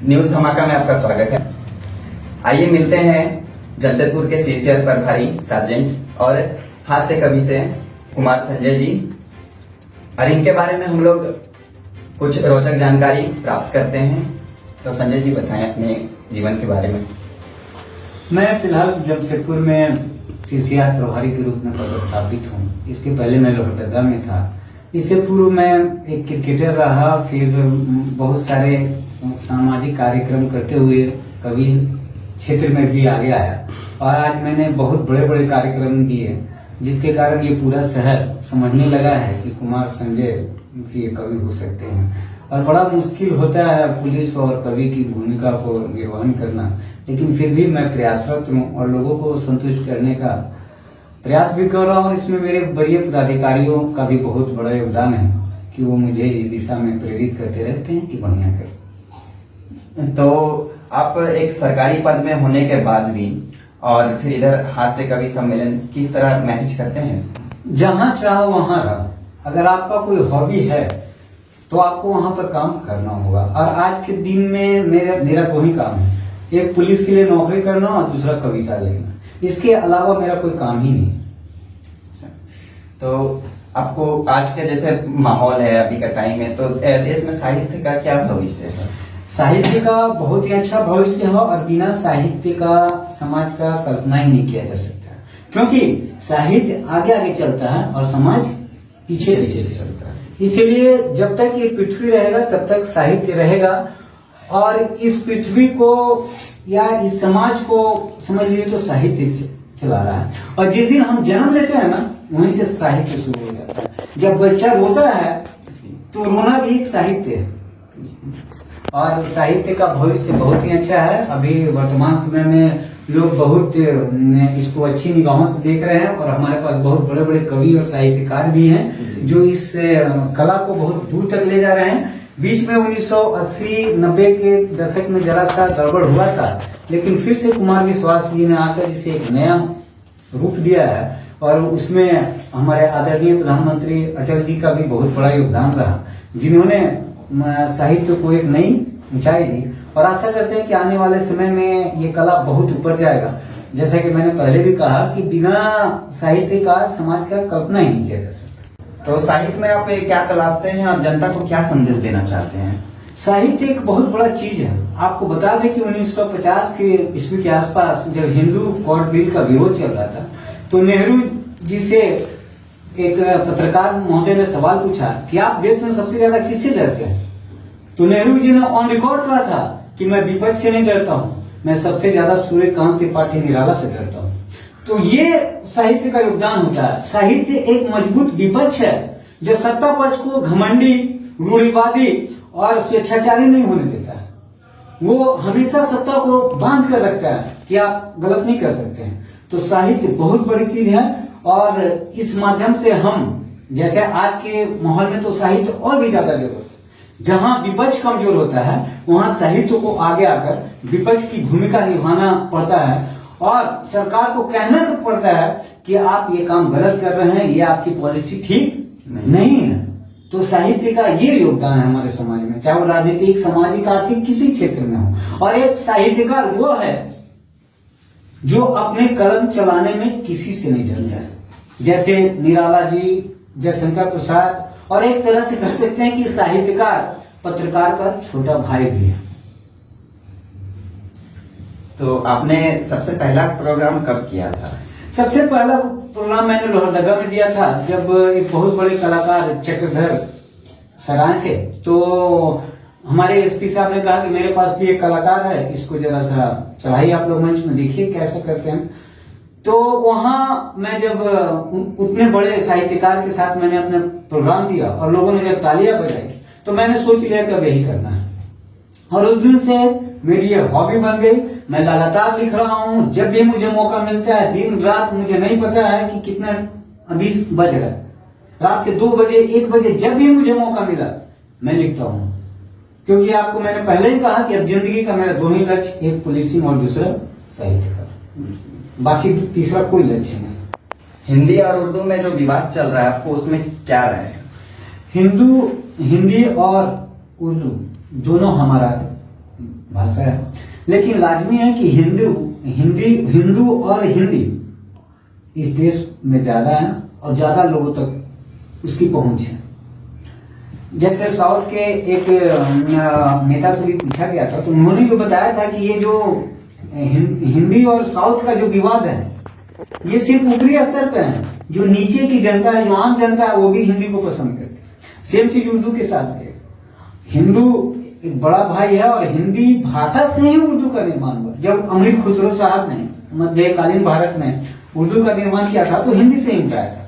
News धमाका में आपका स्वागत है। आइए मिलते हैं जमशेदपुर के सीसीआर प्रभारी सार्जेंट और हास्य कवि से कुमार संजय जी, और इनके बारे में हम लोग कुछ रोचक जानकारी प्राप्त करते हैं। तो संजय जी बताएं अपने जीवन के बारे में। मैं फिलहाल जमशेदपुर में सीसीआर प्रभारी के रूप में पदस्थापित हूँ। इसके पहले मैं लोहरदगा में था। इससे पूर्व मैं एक क्रिकेटर रहा, फिर बहुत सारे सामाजिक कार्यक्रम करते हुए कवि क्षेत्र में भी आगे आया और आज मैंने बहुत बड़े बड़े कार्यक्रम दिए, जिसके कारण ये पूरा शहर समझने लगा है कि कुमार संजय भी कवि हो सकते हैं। और बड़ा मुश्किल होता है पुलिस और कवि की भूमिका को निर्वहन करना, लेकिन फिर भी मैं प्रयासरत हूँ और लोगों को संतुष्ट करने का प्रयास भी कर रहा हूँ। और इसमें मेरे वरीय पदाधिकारियों का भी बहुत बड़ा योगदान है कि वो मुझे इस दिशा में प्रेरित करते रहते हैं कि बढ़िया करें। तो आप एक सरकारी पद में होने के बाद भी और फिर इधर हास्य कवि सम्मेलन किस तरह मैनेज करते हैं? जहाँ चाहो वहाँ रहो। अगर आपका कोई हॉबी है तो आपको वहाँ पर काम करना होगा। और आज के दिन में मेरा दो ही काम है, एक पुलिस के लिए नौकरी करना और दूसरा कविता लिखना। इसके अलावा मेरा कोई काम ही नहीं। तो आपको आज के जैसे माहौल है, अभी का टाइम है, तो देश में साहित्य का क्या भविष्य है? साहित्य का बहुत ही अच्छा भविष्य है और बिना साहित्य का समाज का कल्पना ही नहीं किया जा सकता, क्योंकि साहित्य आगे आगे चलता है और समाज पीछे पीछे चलता है। इसलिए जब तक ये पृथ्वी रहेगा तब तक साहित्य रहेगा और इस पृथ्वी को या इस समाज को समझ लीजिए तो साहित्य चला रहा है। और जिस दिन हम जन्म लेते हैं ना, वहीं से साहित्य शुरू हो जाता है। जब बच्चा रोता है तो रोना भी एक साहित्य है और साहित्य का भविष्य बहुत ही अच्छा है। अभी वर्तमान समय में लोग बहुत इसको अच्छी निगाहों से देख रहे हैं और हमारे पास बहुत बड़े बड़े कवि और साहित्यकार भी हैं जो इस कला को बहुत दूर तक ले जा रहे हैं। बीच में 1980-90 के दशक में जरा सा गड़बड़ हुआ था, लेकिन फिर से कुमार विश्वास जी ने आकर इसे एक नया रूप दिया है और उसमें हमारे आदरणीय प्रधानमंत्री अटल जी का भी बहुत बड़ा योगदान रहा, जिन्होंने साहित्य को एक नई ऊंचाई दी। और आशा करते हैं कि आने वाले समय में ये कला बहुत ऊपर जाएगा। जैसा कि मैंने पहले भी कहा कि बिना साहित्य का समाज का कल्पना ही नहीं किया जा सकता। तो साहित्य में आप क्या तलाशते हैं और जनता को क्या संदेश देना चाहते हैं? साहित्य एक बहुत बड़ा चीज है। आपको बता दें कि 1950 के ईस्वी के आसपास जब हिंदू कोड बिल का विरोध चल रहा था, तो नेहरू जी से एक पत्रकार महोदय ने सवाल पूछा कि आप देश में सबसे ज्यादा किससे डरते हैं? तो नेहरू जी ने ऑन रिकॉर्ड कहा था कि मैं विपक्ष से नहीं डरता हूँ, मैं सबसे ज्यादा सूर्यकांत त्रिपाठी निराला से डरता हूँ। तो ये साहित्य का योगदान होता है। साहित्य एक मजबूत विपक्ष है जो सत्ता पक्ष को घमंडी, रूढ़िवादी और स्वेच्छाचारी नहीं होने देता है। वो हमेशा सत्ता को बांध कर रखता है कि आप गलत नहीं कर सकते हैं। तो साहित्य बहुत बड़ी चीज है और इस माध्यम से हम, जैसे आज के माहौल में तो साहित्य और भी ज्यादा जरूरत है। जहां विपक्ष कमजोर होता है वहां साहित्य को आगे आकर विपक्ष की भूमिका निभाना पड़ता है और सरकार को कहना पड़ता है कि आप ये काम गलत कर रहे हैं, ये आपकी पॉलिसी ठीक नहीं है। तो साहित्य का ये योगदान है हमारे समाज में, चाहे वो राजनीतिक, सामाजिक, आर्थिक किसी क्षेत्र में हो। और एक साहित्यकार वो है जो अपने कलम चलाने में किसी से नहीं डरता है, जैसे निराला जी, जयशंकर प्रसाद, और एक तरह से कह सकते हैं कि साहित्यकार पत्रकार का छोटा भाई भी है। तो आपने सबसे पहला प्रोग्राम कब किया था? सबसे पहला प्रोग्राम मैंने लोहरदगा में दिया था, जब एक बहुत बड़े कलाकार चक्रधर सराय थे। तो हमारे एसपी साहब ने कहा कि मेरे पास भी एक कलाकार है, इसको जरा सा चढ़ाइए आप लोग मंच में, देखिए कैसे करते हैं। तो वहां मैं जब उतने बड़े साहित्यकार के साथ मैंने अपना प्रोग्राम दिया और लोगों ने जब तालियां बजाई तो मैंने सोच लिया कि अब यही करना है। और उस दिन से मेरी ये हॉबी बन गई। मैं लगातार लिख रहा हूँ, जब भी मुझे मौका मिलता है, दिन रात, मुझे नहीं पता है कि कितना अभी बज रहा है, रात के 2 बजे 1 बजे, जब भी मुझे मौका मिला मैं लिखता हूँ। क्योंकि आपको मैंने पहले ही कहा कि अब जिंदगी का मेरा 2 ही लक्ष्य, एक पुलिसिंग और दूसरा साहित्य का, बाकी तीसरा कोई लक्ष्य नहीं। हिंदी और उर्दू में जो विवाद चल रहा है, आपको उसमें क्या राय है? हिंदी और उर्दू दोनों हमारा भाषा है, लेकिन लाजमी है कि हिंदू और हिंदी इस देश में ज्यादा है और ज्यादा लोगों तक उसकी पहुंच है। जैसे साउथ के एक नेता से भी पूछा गया था, तो उन्होंने जो बताया था कि ये जो हिंदी और साउथ का जो विवाद है ये सिर्फ ऊपरी स्तर पे है। जो नीचे की जनता है, जो आम जनता है, वो भी हिंदी को पसंद करती है। सेम चीज उर्दू के साथ है। हिंदू एक बड़ा भाई है और हिंदी भाषा से ही उर्दू का निर्माण हुआ। जब अमीर खुसरो साहब ने मध्यकालीन भारत में उर्दू का निर्माण किया था तो हिंदी से ही उठाया था।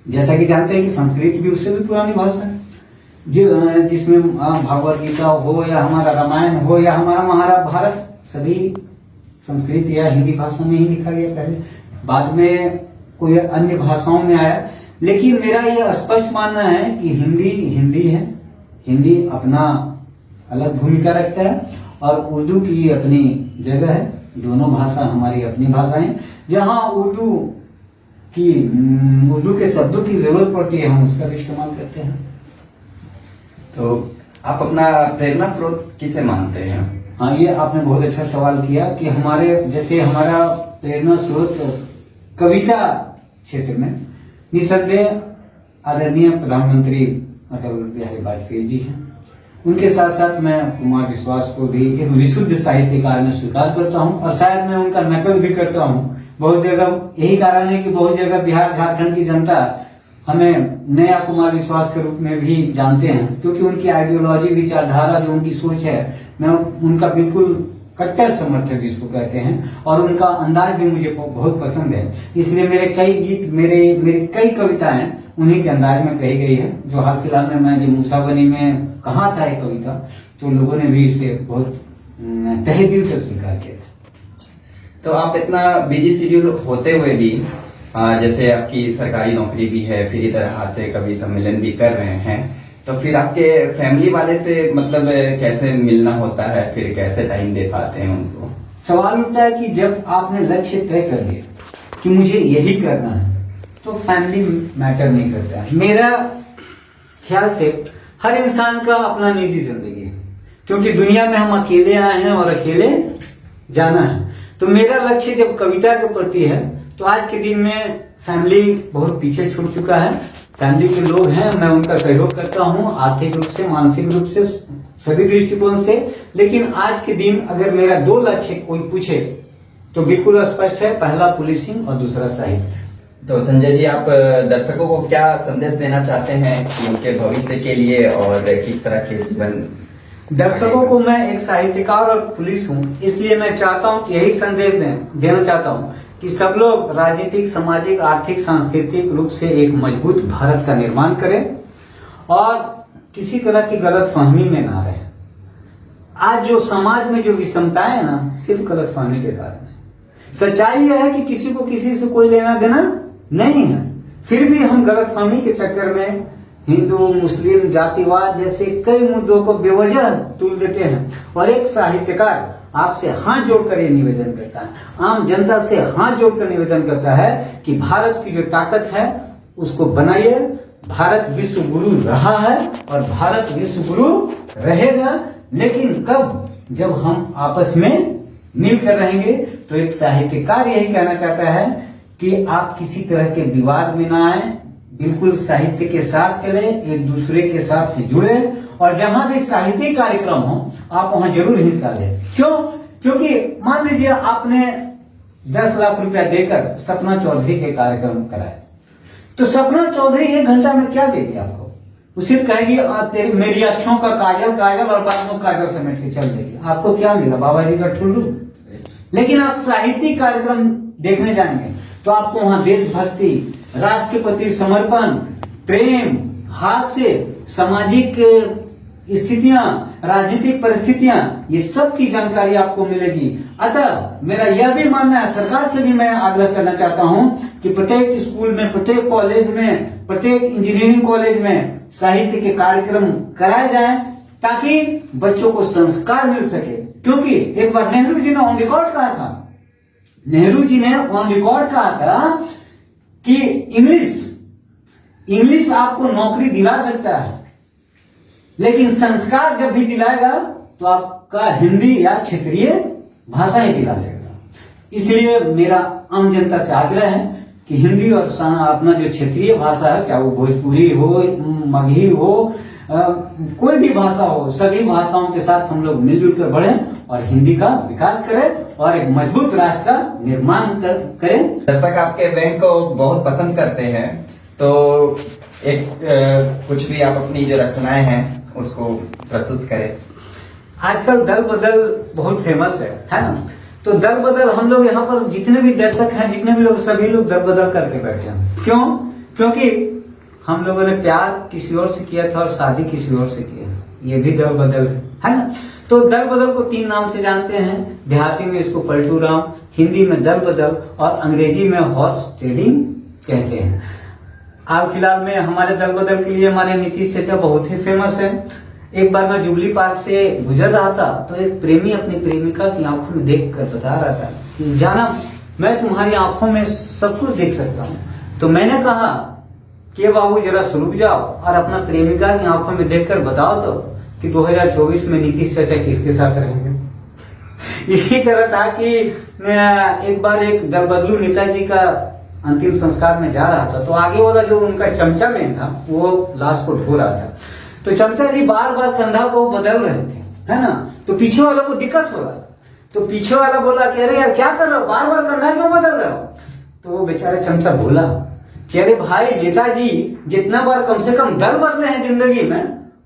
जैसा कि जानते हैं कि संस्कृत भी उससे भी पुरानी भाषा है, जिसमें भगवत गीता हो या हमारा रामायण हो या हमारा महाभारत, सभी संस्कृत या हिंदी भाषा में ही लिखा गया पहले, बाद में कोई अन्य भाषाओं में आया। लेकिन मेरा यह स्पष्ट मानना है कि हिंदी हिंदी है, हिंदी अपना अलग भूमिका रखता है और उर्दू की अपनी जगह है। दोनों भाषा हमारी अपनी भाषाएं, जहां उर्दू के शब्दों की जरूरत पड़ती है हम उसका भी इस्तेमाल करते हैं। तो आप अपना प्रेरणा स्रोत किसे मानते हैं? हाँ, ये आपने बहुत अच्छा सवाल किया कि हमारा प्रेरणा स्रोत कविता क्षेत्र में निसंदेह आदरणीय प्रधानमंत्री अटल बिहारी वाजपेयी जी हैं। उनके साथ साथ मैं कुमार विश्वास को भी एक विशुद्ध साहित्यकार में स्वीकार करता हूं और शायद मैं उनका नकल भी करता हूं बहुत जगह। यही कारण है कि बहुत जगह बिहार झारखंड की जनता हमें नया कुमार विश्वास के रूप में भी जानते हैं, क्योंकि उनकी आइडियोलॉजी, विचारधारा, जो उनकी सोच है, मैं उनका बिल्कुल कट्टर समर्थक जिसको कहते हैं, और उनका अंदाज भी मुझे बहुत पसंद है। इसलिए मेरे कई गीत, मेरी कई कविताएं उन्हीं के अंदाज में कही गई है। जो हाल फिलहाल में मैं जो मूसाबनी में कहा था एक कविता, तो लोगों ने भी इसे बहुत तहे दिल से स्वीकार किया था। तो आप इतना बिजी शेड्यूल होते हुए भी, जैसे आपकी सरकारी नौकरी भी है, फिर इधर हाथ से कवि सम्मेलन भी कर रहे हैं, तो फिर आपके फैमिली वाले से मतलब कैसे मिलना होता है, फिर कैसे टाइम दे पाते हैं उनको? सवाल उठता है कि जब आपने लक्ष्य तय कर लिया कि मुझे यही करना है, तो फैमिली मैटर नहीं करता है। मेरा ख्याल से हर इंसान का अपना निजी जिंदगी है, क्योंकि दुनिया में हम अकेले आए हैं और अकेले जाना है। तो मेरा लक्ष्य जब कविता के प्रति है, तो आज के दिन में फैमिली बहुत पीछे छूट चुका है। फैमिली के लोग हैं, मैं उनका सहयोग करता हूं, आर्थिक रूप से, मानसिक रूप से, सभी दृष्टिकोण से। लेकिन आज के दिन अगर मेरा दो लक्ष्य कोई पूछे तो बिल्कुल स्पष्ट है, पहला पुलिसिंग और दूसरा साहित्य। तो संजय जी, आप दर्शकों को क्या संदेश देना चाहते हैं कि उनके भविष्य के लिए और किस तरह के जीवन? दर्शकों को मैं एक साहित्यकार और पुलिस हूं, इसलिए मैं चाहता हूं कि यही संदेश देना चाहता हूं कि सब लोग राजनीतिक, सामाजिक, आर्थिक, सांस्कृतिक रूप से एक मजबूत भारत का निर्माण करें और किसी तरह की गलतफहमी में ना रहे। आज जो समाज में जो विषमताएं है ना, सिर्फ गलतफहमी के कारण है। सच्चाई यह है कि किसी को किसी से कोई लेना देना नहीं है, फिर भी हम गलतफहमी के चक्कर में हिंदू, मुस्लिम, जातिवाद जैसे कई मुद्दों को बेवजह तुल देते हैं। और एक साहित्यकार आपसे हाथ जोड़कर ये निवेदन करता है, आम जनता से हाथ जोड़कर निवेदन करता है कि भारत की जो ताकत है उसको बनाइए। भारत विश्व गुरु रहा है और भारत विश्व गुरु रहेगा, लेकिन कब? जब हम आपस में मिलकर रहेंगे। तो एक साहित्यकार यही कहना चाहता है कि आप किसी तरह के विवाद में ना आए, बिल्कुल साहित्य के साथ चले, एक दूसरे के साथ जुड़े, और जहां भी साहित्यिक कार्यक्रम हो आप वहां जरूर हिस्सा लें। क्यों? क्योंकि मान लीजिए आपने 10 लाख रुपया देकर सपना चौधरी के कार्यक्रम कराए, तो सपना चौधरी 1 घंटा में क्या देगी आपको? वो सिर्फ कहेगी मेरी अक्षों का काजल काजल और बालों काजल समेट के चल देगी। आपको क्या मिला? बाबा जी का ठुल्लू। लेकिन आप साहित्यिक कार्यक्रम देखने जाएंगे तो आपको वहां देशभक्ति, राष्ट्र के प्रति समर्पण, प्रेम, हास्य, सामाजिक स्थितियां, राजनीतिक परिस्थितियां, ये सब की जानकारी आपको मिलेगी। अतः मेरा यह भी मानना है, सरकार से भी मैं आग्रह करना चाहता हूं कि प्रत्येक स्कूल में, प्रत्येक कॉलेज में, प्रत्येक इंजीनियरिंग कॉलेज में साहित्य के कार्यक्रम कराए जाएं, ताकि बच्चों को संस्कार मिल सके। क्योंकि एक बार नेहरू जी ने ऑन रिकॉर्ड कहा था, कि इंग्लिश आपको नौकरी दिला सकता है, लेकिन संस्कार जब भी दिलाएगा तो आप का हिंदी या क्षेत्रीय भाषाएं दिला सकता। इसलिए मेरा आम जनता से आग्रह है कि हिंदी और अपना जो क्षेत्रीय भाषा है, चाहे वो भोजपुरी हो, मगही हो, कोई भी भाषा हो, सभी भाषाओं के साथ हम लोग मिलजुल कर बढ़े और हिंदी का विकास करें और एक मजबूत राष्ट्र का निर्माण करें। दर्शक आपके बैंक को बहुत पसंद करते हैं, तो एक कुछ भी आप अपनी जो रचनाएं हैं उसको प्रस्तुत करें। आजकल दल बदल बहुत फेमस है ना? तो दल बदल हम लोग यहाँ पर जितने भी दर्शक हैं, जितने भी लोग, सभी लोग दल बदल करके बैठे हैं। क्यों? क्योंकि हम लोगों ने प्यार किसी और से किया था और शादी किसी और से किया, ये भी दल बदल है ना? तो दल बदल को 3 नाम से जानते हैं। देहाती में इसको पलटू राम, हिंदी में दल बदल और अंग्रेजी में हॉर्स ट्रेडिंग कहते हैं। हाल फिलहाल में हमारे दल बदल के लिए हमारे नीतीश चाचा बहुत ही फेमस है। एक बार मैं जुबली पार्क से गुजर रहा था तो एक प्रेमी अपनी प्रेमिका की आंखों में देख कर बता रहा था कि जाना, मैं तुम्हारी आंखों में सब कुछ देख सकता हूँ। तो मैंने कहा कि बाबू जरा रुक जाओ और अपना प्रेमिका की आंखों में देखकर बताओ तो कि 2024 में नीतीश चाचा किसके साथ रहेंगे। इसी तरह था कि एक बार एक दल बदलू नेताजी का अंतिम संस्कार में जा रहा था, तो आगे वाला जो उनका चमचा में था वो लाश को ढो रहा था। तो चमचा जी बार बार कंधा को बदल रहे थे, है ना? तो पीछे वालों को दिक्कत हो रहा था। तो पीछे वाला बोला कि अरे यार क्या कर रहे हो, बार बार कंधा क्यों बदल रहे हो? तो वो बेचारा चमचा बोला कि अरे भाई नेताजी, जितना बार कम से कम दल बदले हैं जिंदगी में,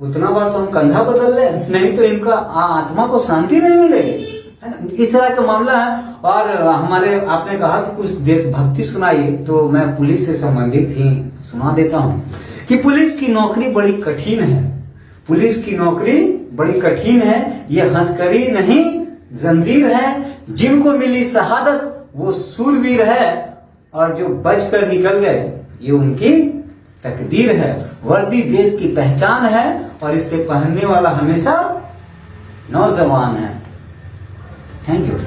उतना बार तो हम कंधा बदल ले, नहीं तो इनका आत्मा को शांति नहीं मिलेगी। इस तरह का मामला है। और हमारे आपने कहा कि कुछ देशभक्ति सुनाइए, तो मैं पुलिस से संबंधित ही सुना देता हूँ कि पुलिस की नौकरी बड़ी कठिन है। पुलिस की नौकरी बड़ी कठिन है, ये हथकड़ी नहीं जंजीर है। जिनको मिली शहादत वो सूरवीर है और जो बचकर निकल गए ये उनकी तकदीर है। वर्दी देश की पहचान है और इसे पहनने वाला हमेशा नौजवान है। Thank you.